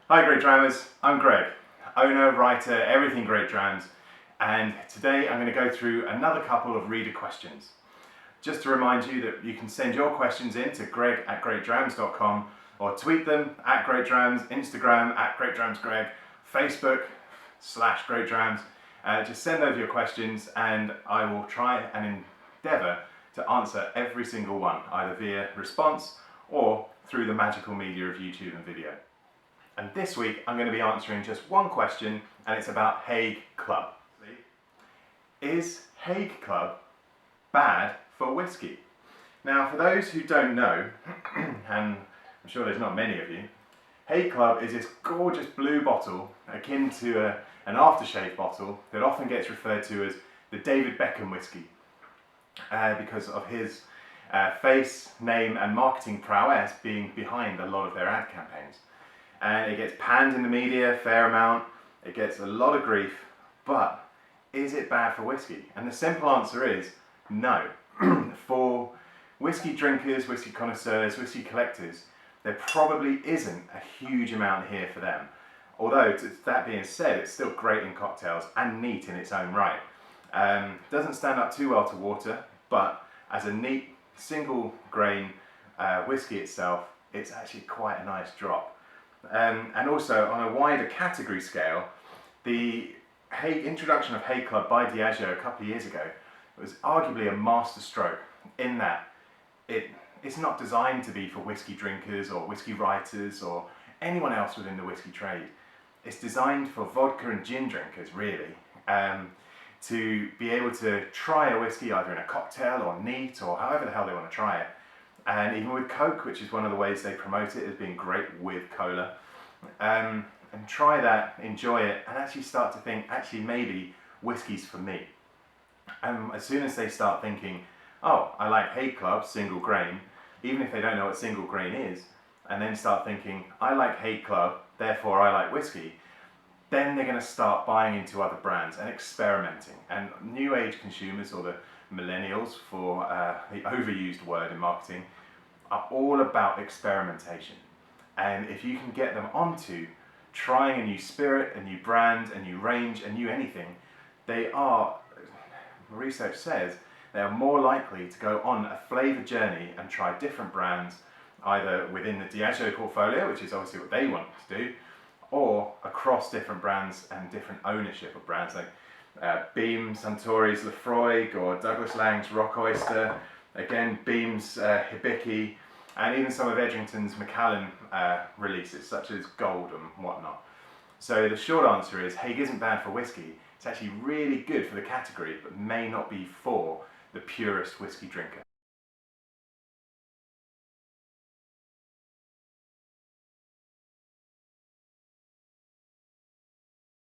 Hi Great Drammers, I'm Greg, owner, writer, everything Great Drams, and today I'm going to go through another couple of reader questions. Just to remind you that you can send your questions in to greg@greatdrams.com or tweet them at GreatDrams, Instagram at GreatDramsGreg, Facebook /GreatDrams. Just send over your questions and I will try and endeavour to answer every single one, either via response or through the magical media of YouTube and video. And this week I'm going to be answering just one question, and it's about Haig Club. Is Haig Club bad for whiskey? Now, for those who don't know, and I'm sure there's not many of you, Haig Club is this gorgeous blue bottle akin to an aftershave bottle that often gets referred to as the David Beckham whiskey because of his face, name and marketing prowess being behind a lot of their ad campaigns. And it gets panned in the media a fair amount, it gets a lot of grief, but is it bad for whiskey? And the simple answer is no. For whiskey drinkers, whiskey connoisseurs, whiskey collectors, there probably isn't a huge amount here for them. Although, that being said, it's still great in cocktails and neat in its own right. Doesn't stand up too well to water, but as a neat single grain whiskey itself, it's actually quite a nice drop. And also, on a wider category scale, the introduction of Haig Club by Diageo a couple of years ago was arguably a masterstroke in that it's not designed to be for whiskey drinkers or whiskey writers or anyone else within the whiskey trade. It's designed for vodka and gin drinkers, really, to be able to try a whiskey either in a cocktail or neat or however the hell they want to try it. And even with Coke, which is one of the ways they promote it as being great with cola, and try that, enjoy it, and actually start to think, actually maybe whiskey's for me. As soon as they start thinking, oh, I like Haig Club, single grain, even if they don't know what single grain is, and then start thinking, I like Haig Club, therefore I like whiskey, then they're going to start buying into other brands and experimenting. And new age consumers, or the millennials for the overused word in marketing, are all about experimentation. And if you can get them onto trying a new spirit, a new brand, a new range, a new anything, they are, research says, they are more likely to go on a flavour journey and try different brands, either within the Diageo portfolio, which is obviously what they want to do, or across different brands and different ownership of brands like Beam, Suntory's Lefroy, or Douglas Lang's Rock Oyster, again Beam's Hibiki, and even some of Edrington's Macallan releases, such as Gold and whatnot. So the short answer is, Haig isn't bad for whiskey. It's actually really good for the category, but may not be for the purest whiskey drinker.